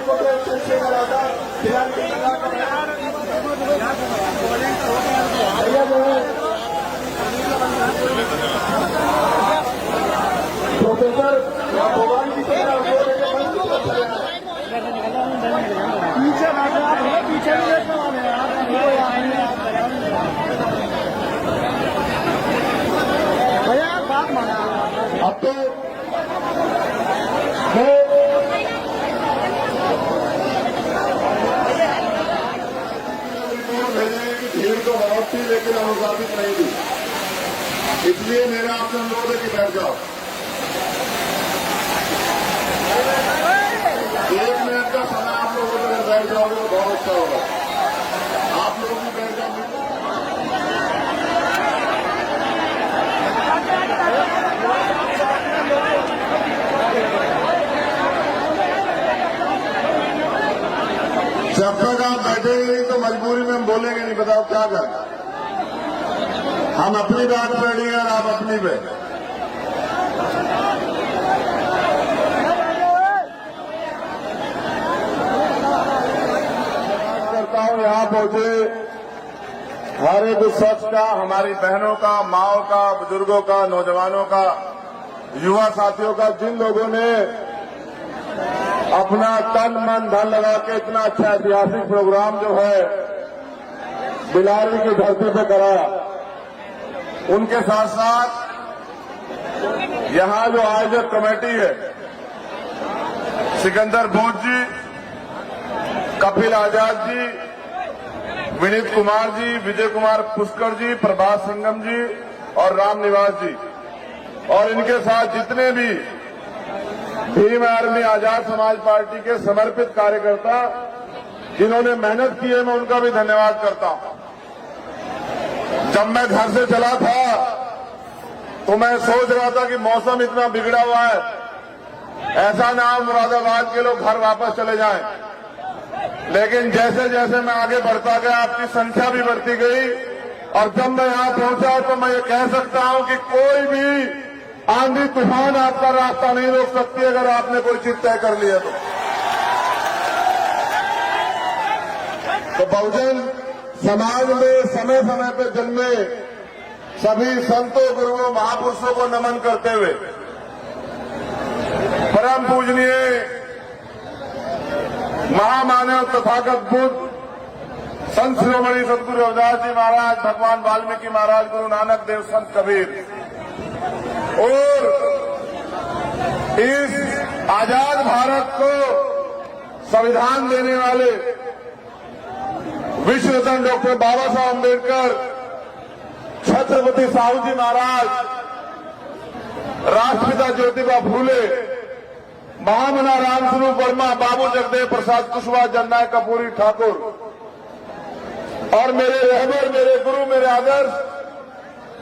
पीछे पीछे भैया बात माना। अब तो भीड़ को बहुत थी लेकिन अनुशासित नहीं थी, इसलिए मेरा आपसे अनुरोध है कि बैठ जाओ। 1 मिनट का समय आप लोगों को अगर बैठ जाओगे तो बहुत अच्छा होगा। आप लोग भी बैठ जाओगे। जब तक आप बैठेंगे नहीं तो मजबूरी में हम बोलेंगे नहीं, बताओ क्या करें। हम अपनी बात पे अड़ी और आप अपनी पे। करता हूं यहां पहुंचे हर एक उस शख्स का, हमारी बहनों का, माओ का, बुजुर्गों का, नौजवानों का, युवा साथियों का, जिन लोगों ने अपना तन मन धन लगा के इतना अच्छा ऐतिहासिक प्रोग्राम जो है बिलारी की धरती पे कराया, उनके साथ साथ यहां जो आयोजक कमेटी है, सिकंदर बोस जी, कपिल आजाद जी, विनीत कुमार जी, विजय कुमार पुष्कर जी, प्रभात सिंघम जी और राम निवास जी, और इनके साथ जितने भी भीम आर्मी आजाद समाज पार्टी के समर्पित कार्यकर्ता जिन्होंने मेहनत की है, मैं उनका भी धन्यवाद करता हूं। जब मैं घर से चला था तो मैं सोच रहा था कि मौसम इतना बिगड़ा हुआ है, ऐसा ना हो मुरादाबाद के लोग घर वापस चले जाएं। लेकिन जैसे जैसे मैं आगे बढ़ता गया, आपकी संख्या भी बढ़ती गई, और जब मैं यहां पहुंचा तो मैं ये कह सकता हूं कि कोई भी आंधी तूफान आपका रास्ता नहीं रोक सकती अगर आपने कोई चीज तय कर लिया तो बहुजन समाज में समय समय पर जन्मे सभी संतों, गुरुओं, महापुरुषों को नमन करते हुए परम पूजनीय महामानव तथागत बुद्ध संत शिरोमणि सदगुरु रविदास जी महाराज, भगवान वाल्मीकि महाराज, गुरु नानक देव, संत कबीर और इस आजाद भारत को संविधान देने वाले विश्व रत्न डॉक्टर बाबा साहब अम्बेडकर, छत्रपति साहू जी महाराज, राष्ट्रपिता ज्योतिबा फूले, महामना रामस्वरूप वर्मा, बाबू जगदेव प्रसाद कुशवाहा, जननायक कपूरी ठाकुर और मेरे रहबर, मेरे गुरु, मेरे आदर्श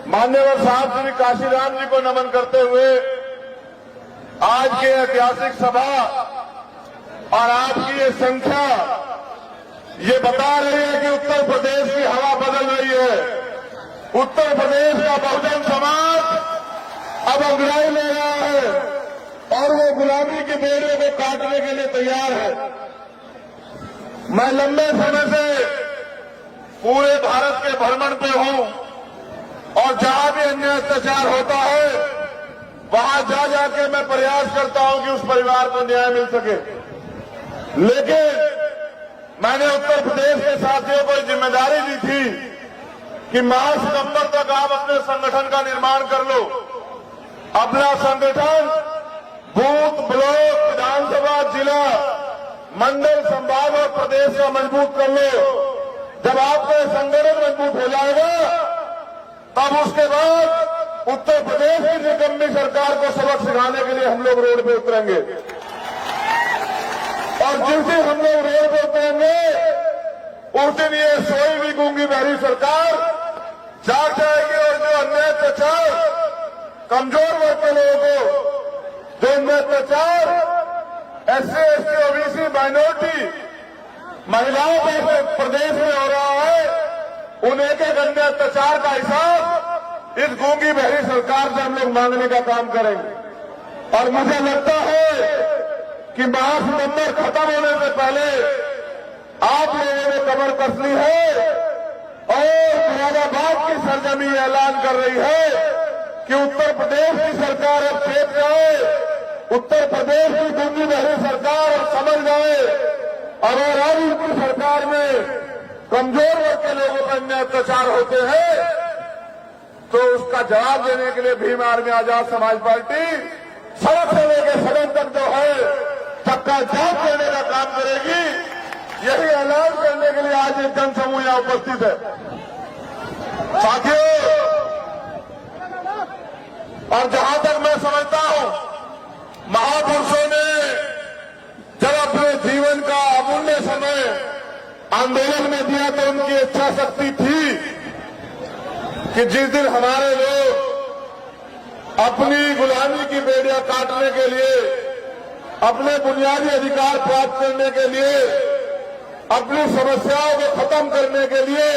मान्यवर साहब श्री काशीराम जी को नमन करते हुए आज के ऐतिहासिक सभा और आपकी ये संख्या ये बता रही है कि उत्तर प्रदेश की हवा बदल रही है। उत्तर प्रदेश का बहुजन समाज अब अंगड़ाई ले रहा है और वो गुलामी के बेड़े को काटने के लिए तैयार है। मैं लंबे समय से पूरे भारत के भ्रमण पे हूं और जहां भी अन्याय अत्याचार होता है वहां जा जाके मैं प्रयास करता हूं कि उस परिवार को न्याय मिल सके। लेकिन मैंने उत्तर प्रदेश के साथियों को जिम्मेदारी दी थी कि माह सितंबर तक आप अपने संगठन का निर्माण कर लो। अपना संगठन बूथ, ब्लॉक, विधानसभा, जिला, मंडल, संभाग और प्रदेश का मजबूत कर लो। जब आपका संगठन मजबूत हो जाएगा तब उसके बाद उत्तर प्रदेश की निकम्मी सरकार को सबक सिखाने के लिए हम लोग रोड पे उतरेंगे। और जिस दिन हम लोग रोड पे उतरेंगे उस दिन ये सोई भी गूंगी बहरी सरकार जाग जाएगी और जो अन्याय अत्याचार कमजोर वर्ग के लोगों को जो अन्याय अत्याचार SC, ST, OBC, माइनॉरिटी महिलाओं पर प्रदेश में हो रहा है, उन एक एक अन्याय अत्याचार का हिसाब इस गूंगी बहरी सरकार से हम लोग मांगने का काम करेंगे। और मुझे लगता है कि महासितंबर खत्म होने से पहले आप लोगों ने कमर कस ली है और मुरादाबाद की सरजमी ऐलान कर रही है कि उत्तर प्रदेश की सरकार अब चेत जाए, उत्तर प्रदेश की गंगी बहरी सरकार अब समझ जाए। अगर अब उनकी सरकार में कमजोर वर्ग के लोगों पर अन्याय अत्याचार होते हैं तो उसका जवाब देने के लिए भीम आर्मी आजाद समाज पार्टी सड़क से लेकर सदन तक जो है चक्का जाम देने का काम करेगी। यही ऐलान करने के लिए आज एक जनसमूह यहां उपस्थित है। साथियों, और जहां तक मैं समझता हूं, महापुरुषों ने जब अपने जीवन का अमूल्य समय आंदोलन में दिया तो उनकी इच्छा शक्ति थी कि जिस दिन हमारे लोग अपनी गुलामी की बेड़ियां काटने के लिए, अपने बुनियादी अधिकार प्राप्त करने के लिए, अपनी समस्याओं को खत्म करने के लिए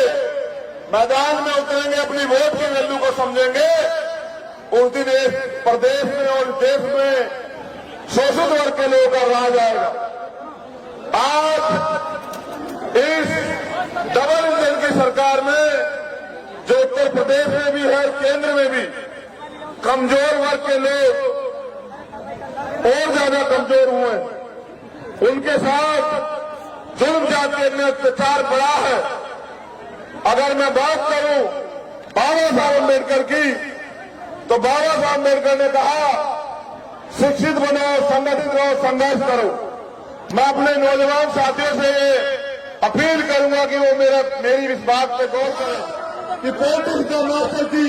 मैदान में उतरेंगे, अपनी वोट की वैल्यू को समझेंगे, उस दिन इस प्रदेश में और देश में शोषित वर्ग के लोगों का राज आएगा। आज इस डबल इंजन की सरकार में जो उत्तर प्रदेश में भी है, केंद्र में भी कमजोर वर्ग के लोग और ज्यादा कमजोर हुए, उनके साथ जुर्म जाति में अत्याचार बढ़ा है। अगर मैं बात करूं बाबा साहब अम्बेडकर की, तो बाबा साहब अम्बेडकर ने कहा शिक्षित बनो, संगठित रहो, संघर्ष करो। मैं अपने नौजवान साथियों से ये अपील करूंगा कि वो मेरी इस बात पे गौर करें कि पॉलिटिक्स का मास्टर की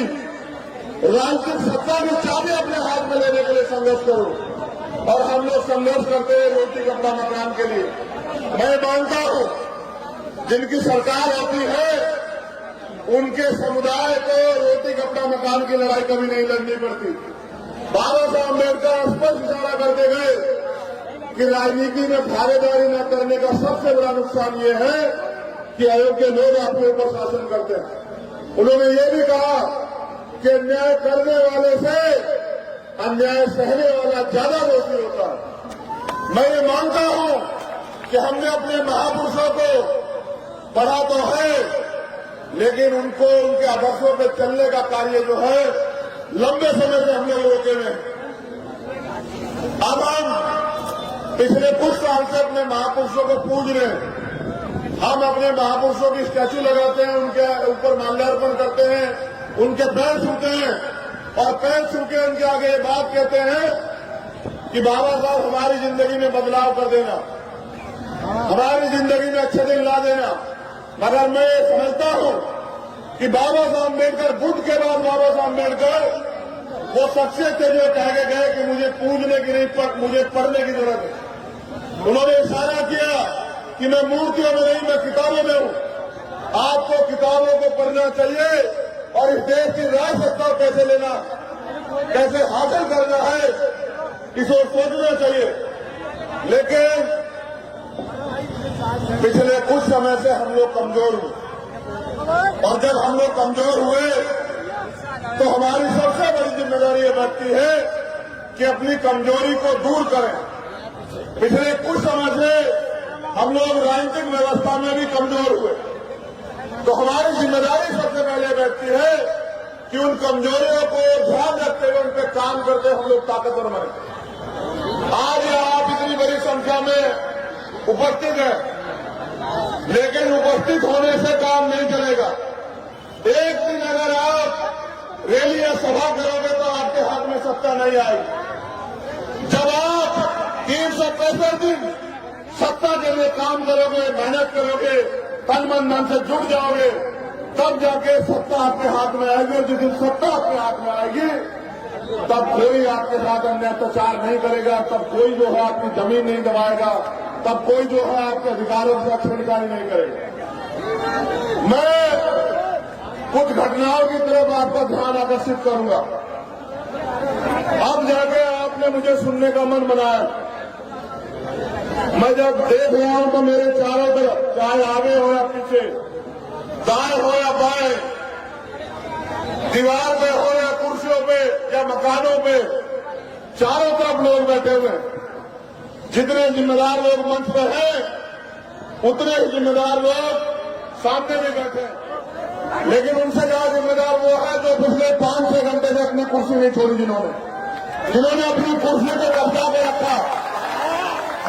राजनीतिक सत्ता की चाबी अपने हाथ में लेने के लिए संघर्ष करो। और हम लोग संघर्ष करते हैं रोटी कपड़ा मकान के लिए। मैं मानता हूं जिनकी सरकार होती है उनके समुदाय को रोटी कपड़ा मकान की लड़ाई कभी नहीं लड़नी पड़ती। बाबा साहब अम्बेडकर स्पष्ट इशारा करते गए कि राजनीति में भागीदारी न करने का सबसे बड़ा नुकसान ये है कि अयोग्य लोग आपके ऊपर शासन करते हैं। उन्होंने ये भी कहा कि अन्याय करने वाले से अन्याय सहने वाला ज्यादा दोषी होता है। मैं ये मानता हूं कि हमने अपने महापुरुषों को पढ़ा तो है, लेकिन उनको उनके आदर्शों पर चलने का कार्य जो है लंबे समय से हम लोग रोके हुए हैं। अब हम पिछले कुछ साल से अपने महापुरुषों को पूज रहे हैं। हम अपने महापुरुषों की स्टैचू लगाते हैं, उनके ऊपर माल्यार्पण करते हैं, उनके पैर छूते हैं और पैर छू के उनके आगे ये बात कहते हैं कि बाबा साहब हमारी जिंदगी में बदलाव कर देना, हमारी जिंदगी में अच्छे दिन ला देना। मगर मैं समझता हूं कि बाबा साहब अम्बेडकर, बुद्ध के बाद बाबा साहब अम्बेडकर वो शख्सियत थे जो कह के गए कि मुझे पूजने की नहीं पर मुझे पढ़ने की जरूरत है। उन्होंने इशारा किया कि मैं मूर्तियों में नहीं, मैं किताबों में हूं। आपको किताबों को पढ़ना चाहिए और इस देश की राज सत्ता कैसे लेना, कैसे हासिल करना है, इसको सोचना चाहिए। लेकिन पिछले कुछ समय से हम लोग कमजोर हुए और जब हम लोग कमजोर हुए तो हमारी सबसे बड़ी जिम्मेदारी ये बनती है कि अपनी कमजोरी को दूर करें। पिछले कुछ समय से हम लोग राजनीतिक व्यवस्था में भी कमजोर हुए, तो हमारी जिम्मेदारी सबसे पहले बैठती है कि उन कमजोरियों को ध्यान रखते हुए उन पर काम करते हम लोग ताकतवर बने। आज आप इतनी बड़ी संख्या में उपस्थित है, लेकिन उपस्थित होने से काम नहीं चलेगा। एक दिन अगर आप रैली या सभा करोगे तो आपके हाथ में सत्ता नहीं आएगी। जब आप 365 दिन सत्ता के लिए काम करोगे, मेहनत करोगे, तन मन धन से जुट जाओगे, तब जाके सत्ता आपके हाथ में आएगी। और जिस दिन सत्ता आपके हाथ में आएगी तब कोई आपके साथ अन्याय अत्याचार नहीं करेगा, तब कोई जो है आपकी जमीन नहीं दबाएगा, तब कोई जो है आपके अधिकारों से छेड़खानी नहीं करेगा। मैं कुछ घटनाओं की तरफ आपका ध्यान आकर्षित करूंगा। अब जाके आपने मुझे सुनने का मन बनाया। मैं जब देख रहा हूं तो मेरे चारों तरफ, चाहे आगे हो या पीछे, दाएं हो या बाएं, दीवार पे हो या कुर्सियों पे या मकानों पे, चारों तरफ लोग बैठे हुए हैं। जितने जिम्मेदार लोग मंच पर हैं, उतने ही जिम्मेदार लोग सामने भी बैठे हैं। लेकिन उनसे ज्यादा जिम्मेदार वो है जो पिछले 5-6 घंटे से अपनी कुर्सी नहीं छोड़ी, जिन्होंने अपनी कुर्सी को कब्जा में रखा।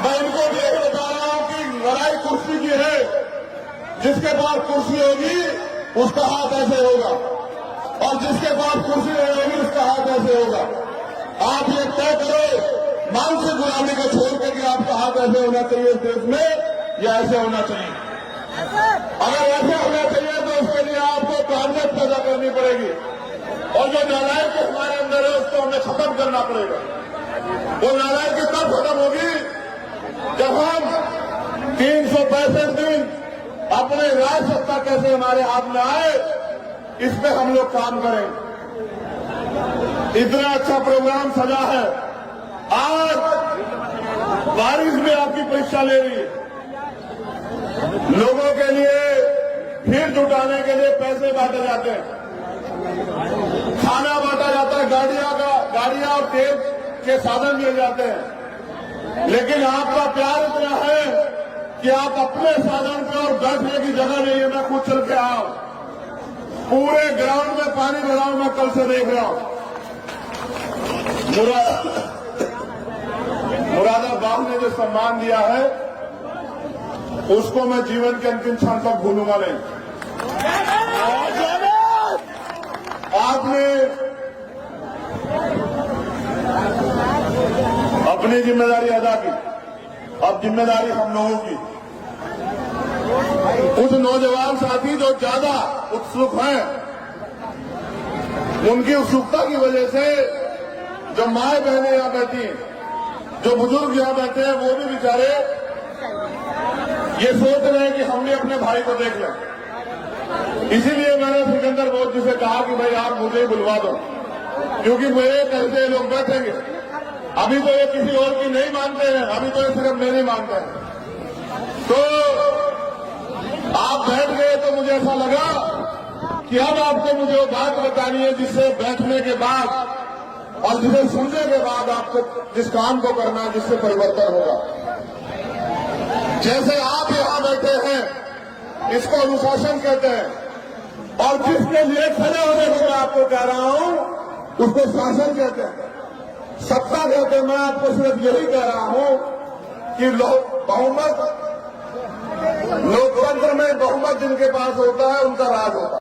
मैं इनको भी यही बता रहा हूं कि लड़ाई कुर्सी की है। जिसके पास कुर्सी होगी उसका हाथ ऐसे होगा, और जिसके पास कुर्सी नहीं होगी उसका हाथ ऐसे होगा। आप ये तय करो मानसिक गुलामी को छोड़ के कि आपका हाथ ऐसे होना चाहिए इस देश में या ऐसे होना चाहिए। अगर ऐसे होना चाहिए तो उसके लिए आपको काबिलियत पैदा करनी पड़ेगी, और जो नालायक हमारे अंदर है उसको हमें खत्म करना पड़ेगा। वो नालायकी तब खत्म होगी जब हम 365 दिन अपने राज सत्ता कैसे हमारे हाथ में आए इस पे हम लोग काम करें। इतना अच्छा प्रोग्राम सजा है। आज बारिश में आपकी परीक्षा ले रही है। लोगों के लिए भीड़ जुटाने के लिए पैसे बांटे जाते हैं, खाना बांटा जाता है, गाड़ियां और तेल के साधन दिए जाते हैं। लेकिन आपका प्यार इतना है कि आप अपने साधन पे और बैठने की जगह नहीं है। मैं खुद चल के आओ, पूरे ग्राउंड में पानी भरा हूं, मैं कल से देख रहा हूं। मुरादाबाद ने जो सम्मान दिया है उसको मैं जीवन के अंतिम क्षण तक भूलूंगा नहीं। आपने अपनी जिम्मेदारी अदा की, अब जिम्मेदारी हम लोगों की। कुछ नौजवान साथी जो ज्यादा उत्सुक हैं, उनकी उत्सुकता की वजह से जो माए बहनें यहां बैठी हैं, जो बुजुर्ग यहां बैठे हैं, वो भी बेचारे ये सोच रहे हैं कि हमने अपने भाई को देख लिया। इसीलिए मैंने सिकंदर बोध जी से कहा कि भाई आप मुझे ही बुलवा दो, क्योंकि मेरे कहते लोग बैठेंगे। अभी तो ये किसी और की नहीं मानते हैं, अभी तो ये सिर्फ मेरी मानते हैं। तो आप बैठ गए तो मुझे ऐसा लगा कि अब आपको मुझे वो बात बतानी है जिससे बैठने के बाद और जिसे सुनने के बाद आपको जिस काम को करना है, जिससे परिवर्तन होगा। जैसे आप यहां बैठे हैं इसको अनुशासन कहते हैं, और जिसके लिए खड़े होने को मैं आपको कह रहा हूं उसको शासन कहते हैं, सत्ता कहते हैं। मैं आपको सिर्फ यही कह रहा हूं कि बहुमत, लोकतंत्र में बहुमत जिनके पास होता है उनका राज होता है।